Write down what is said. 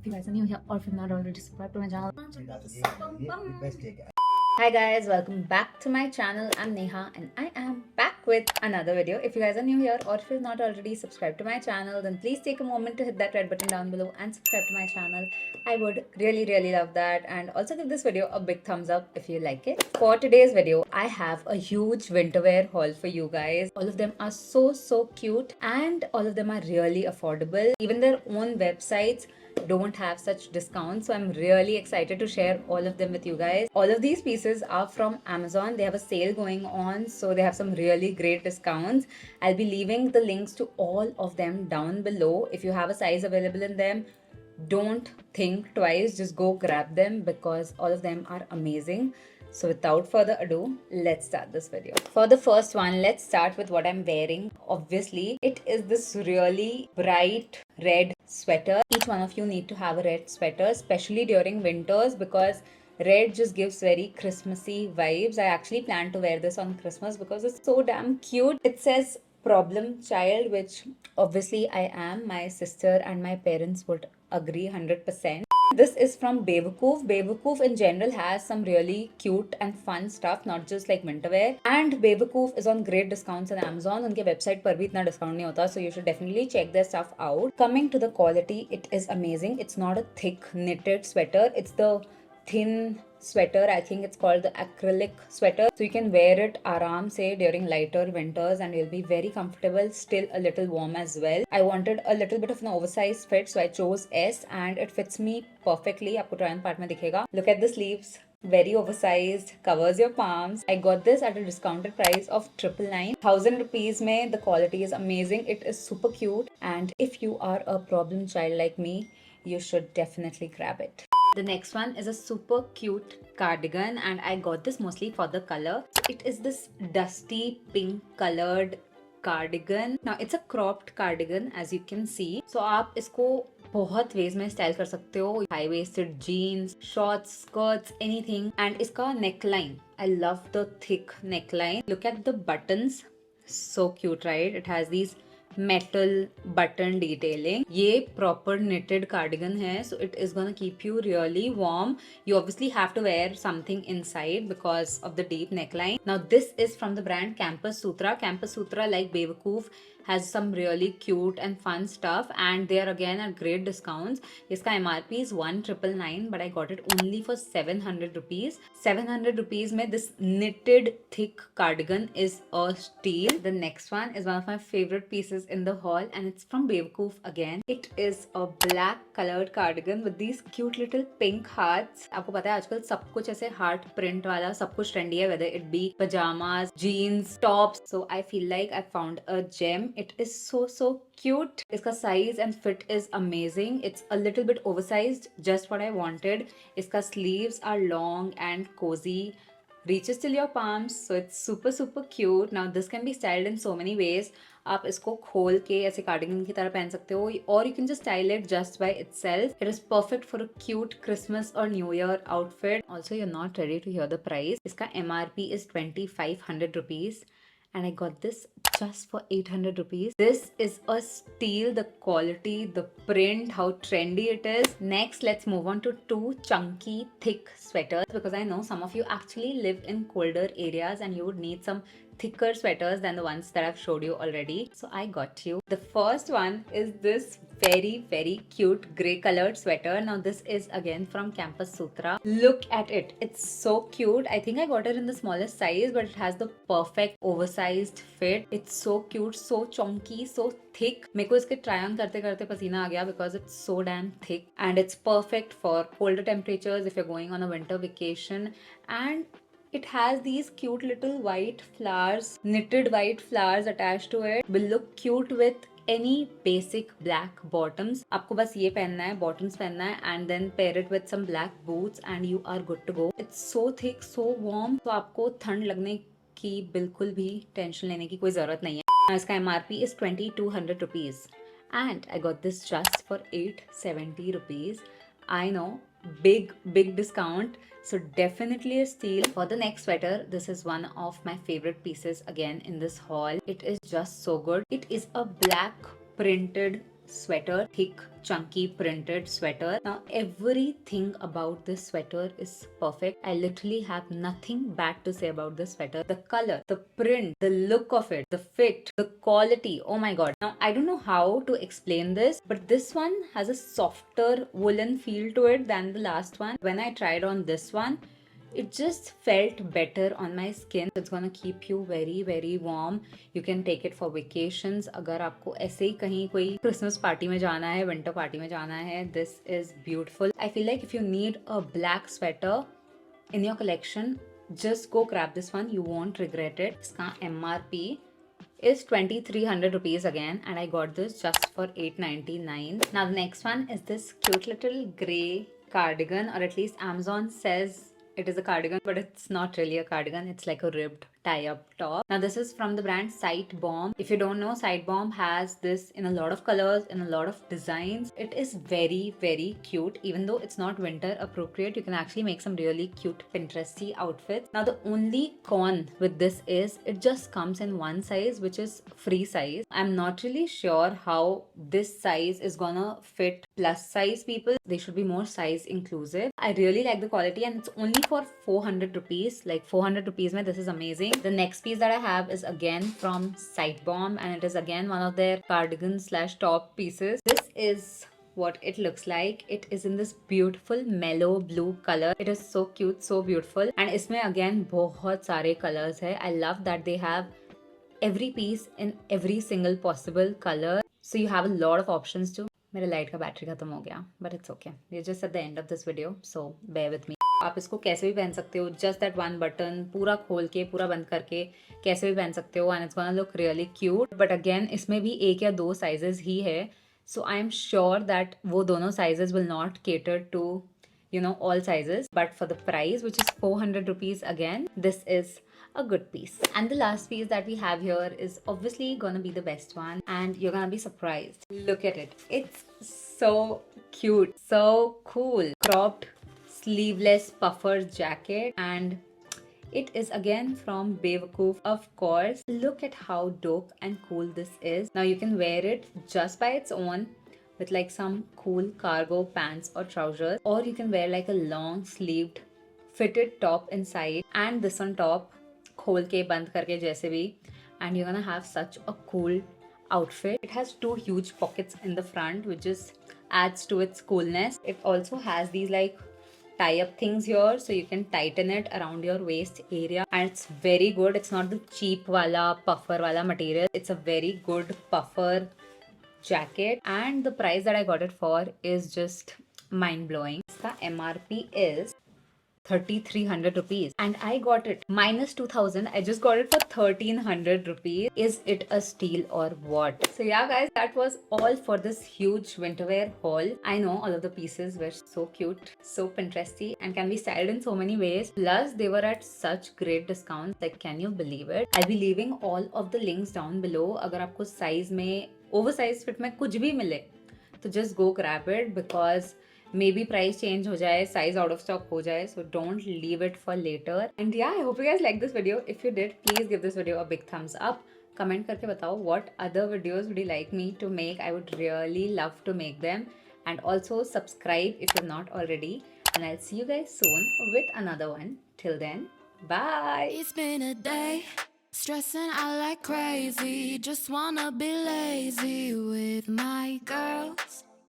If you guys are new here or if you're not already subscribed to my channel. Hi guys, welcome back to my channel. I'm Neha and I am back with another video. If you guys are new here or if you're not already subscribed to my channel, then please take a moment to hit that red button down below and subscribe to my channel. I would really love that, and also give this video a big thumbs up if you like it. For today's video, I have a huge winter wear haul for you guys. All of them are so cute and all of them are really affordable. Even their own websites don't have such discounts, so I'm really excited to share all of them with you guys. All of these pieces are from Amazon. They have a sale going on, so they have some really great discounts. I'll be leaving the links to all of them down below. If you have a size available in them, don't think twice, just go grab them because all of them are amazing. So without further ado, let's start this video. For the first one, let's start with what I'm wearing. Obviously, it is this really bright red sweater. Each one of you need to have a red sweater, especially during winters, because red just gives very Christmassy vibes. I actually plan to wear this on Christmas because it's so damn cute. It says problem child, which obviously I am. My sister and my parents would agree 100%. This is from Bewakoof. Bewakoof in general has some really cute and fun stuff, not just like winter wear. And Bewakoof is on great discounts on Amazon. उनके website पर भी इतना discount नहीं होता, so you should definitely check their stuff out. Coming to the quality, it is amazing. It's not a thick knitted sweater. It's the thin sweater. I think it's called the acrylic sweater, so you can wear it aram se during lighter winters and you'll be very comfortable, still a little warm as well. I wanted a little bit of an oversized fit, so I chose S and it fits me perfectly. आपको try on part में दिखेगा. Look at the sleeves, very oversized, covers your palms. I got this at a discounted price of 999. 1000 rupees mein the quality is amazing. It is super cute, and if you are a problem child like me, you should definitely grab it. The next one is a super cute cardigan and I got this mostly for the color. It is this dusty pink colored cardigan. Now it's a cropped cardigan as you can see. So आप इसको बहुत veg में style कर सकते हो. High waisted jeans, shorts, skirts, anything. And इसका neckline, I love the thick neckline. Look at the buttons, so cute, right? It has these metal button detailing. ये proper knitted cardigan है, so it is gonna keep you really warm. You obviously have to wear something inside because of the deep neckline. Now this is from the brand Campus Sutra. Campus Sutra, like Bewakoof, has some really cute and fun stuff, and they are again at great discounts. इसका MRP is 1999, but I got it only for 700 rupees. 700 rupees में this knitted thick cardigan is a steal. The next one is one of my favorite pieces in the haul, and it's from Bewakoof again. It is a black colored cardigan with these cute little pink hearts. आपको पता है आजकल सब कुछ ऐसे heart print वाला सब कुछ trendy है, whether it be pajamas, jeans, tops. So I feel like I found a gem. It is so cute. इसका size and fit is amazing. It's a little bit oversized, just what I wanted. इसका sleeves are long and cozy, reaches till your palms, so it's super cute. Now this can be styled in so many ways. आप इसको खोल के ऐसे cardigan की तरह पहन सकते हो, or you can just style it just by itself. It is perfect for a cute Christmas or New Year outfit. Also, you're not ready to hear the price. इसका MRP is 2500 rupees. And I got this just for 800 rupees. This is a steal. The quality, the print, how trendy it is. Next, let's move on to two chunky, thick sweaters, because I know some of you actually live in colder areas and you would need some thicker sweaters than the ones that I've showed you already. So I got you. The first one is this very cute gray colored sweater. Now this is again from Campus Sutra. Look at it. It's so cute. I think I got it in the smallest size, but it has the perfect oversized fit. It's so cute, so chunky, so thick. मेरे को इसके try on करते करते पसीना आ गया because it's so damn thick, and it's perfect for colder temperatures if you're going on a winter vacation. And it has these cute little white flowers, knitted white flowers attached to it. Will look cute with any basic black bottoms. आपको बस ये पहनना है, bottoms पहनना है, and then pair it with some black boots and you are good to go. It's so thick, so warm, तो आपको ठंड लगने की बिल्कुल भी टेंशन लेने की कोई जरूरत नहीं है. इसका MRP is 2200 rupees and I got this just for 870 rupees. I know, big discount, so definitely a steal. For the next sweater, this is one of my favorite pieces again in this haul. It is just so good. It is a black printed sweater, thick, chunky, printed sweater. Now, everything about this sweater is perfect. I literally have nothing bad to say about this sweater. The color, the print, the look of it, the fit, the quality. Oh my god. Now, I don't know how to explain this, but this one has a softer woolen feel to it than the last one. When I tried on this one, it just felt better on my skin. It's gonna keep you very warm. You can take it for vacations. अगर आपको ऐसे ही कहीं कोई Christmas party में जाना है, winter party में जाना है, this is beautiful. I feel like if you need a black sweater in your collection, just go grab this one. You won't regret it. इसका MRP is 2300 rupees again, and I got this just for 899. Now the next one is this cute little gray cardigan, or at least Amazon says it is a cardigan, but it's not really a cardigan. It's like a ribbed tie-up top. Now this is from the brand Sight Bomb. If you don't know, Sight Bomb has this in a lot of colors, in a lot of designs. It is very cute. Even though it's not winter appropriate, you can actually make some really cute Pinteresty outfits. Now the only con with this is it just comes in one size, which is free size. I'm not really sure how this size is gonna fit plus size people. They should be more size inclusive. I really like the quality, and it's only for 400 rupees. Like 400 rupees mein, this is amazing. The next piece that I have is again from Sight Bomb, and it is again one of their cardigan / top pieces. This is what it looks like. It is in this beautiful mellow blue color. It is so cute, so beautiful, and इसमें again बहुत सारे colors है. I love that they have every piece in every single possible color, so you have a lot of options too. मेरे light का battery खत्म हो गया, but it's okay. We're just at the end of this video, so bear with me. आप इसको कैसे भी पहन सकते हो, just that one button पूरा खोल के पूरा बंद करके कैसे भी पहन सकते हो, and it's gonna look really cute. But again इसमें भी एक या दो sizes ही है, so I am sure that वो दोनों sizes will not cater to, you know, all sizes. But for the price, which is 400 rupees again, this is a good piece. And the last piece that we have here is obviously gonna be the best one, and you're gonna be surprised. Look at it. It's so cute, so cool. Cropped sleeveless puffer jacket, and it is again from Bewakoof, of course. Look at how dope and cool this is. Now you can wear it just by its own with like some cool cargo pants or trousers, or you can wear like a long sleeved fitted top inside and this on top, खोल के बंद करके जैसे भी, and you're gonna have such a cool outfit. It has two huge pockets in the front, which just adds to its coolness. It also has these like tie-up things here, so you can tighten it around your waist area, and it's very good. It's not the cheap wala puffer wala material. It's a very good puffer jacket, and the price that I got it for is just mind-blowing. The MRP is 3300 rupees, and I got it minus 2000. I just got it for 1300 rupees. Is it a steal or what? So yeah guys, that was all for this huge winter wear haul. I know all of the pieces were so cute, so Pinteresty, and can be styled in so many ways. Plus they were at such great discounts. Like, can you believe it? I'll be leaving all of the links down below. अगर आपको size में oversize fit में कुछ भी मिले तो just go grab it, because maybe price change हो जाए, size out of stock हो जाए, so don't leave it for later. And yeah, I hope you guys liked this video. If you did, please give this video a big thumbs up. Comment करके बताओ what other videos would you like me to make. I would really love to make them. And also subscribe if you're not already. And I'll see you guys soon with another one. Till then, bye. It's been a day, stressing out like crazy. Just wanna be lazy with my girls.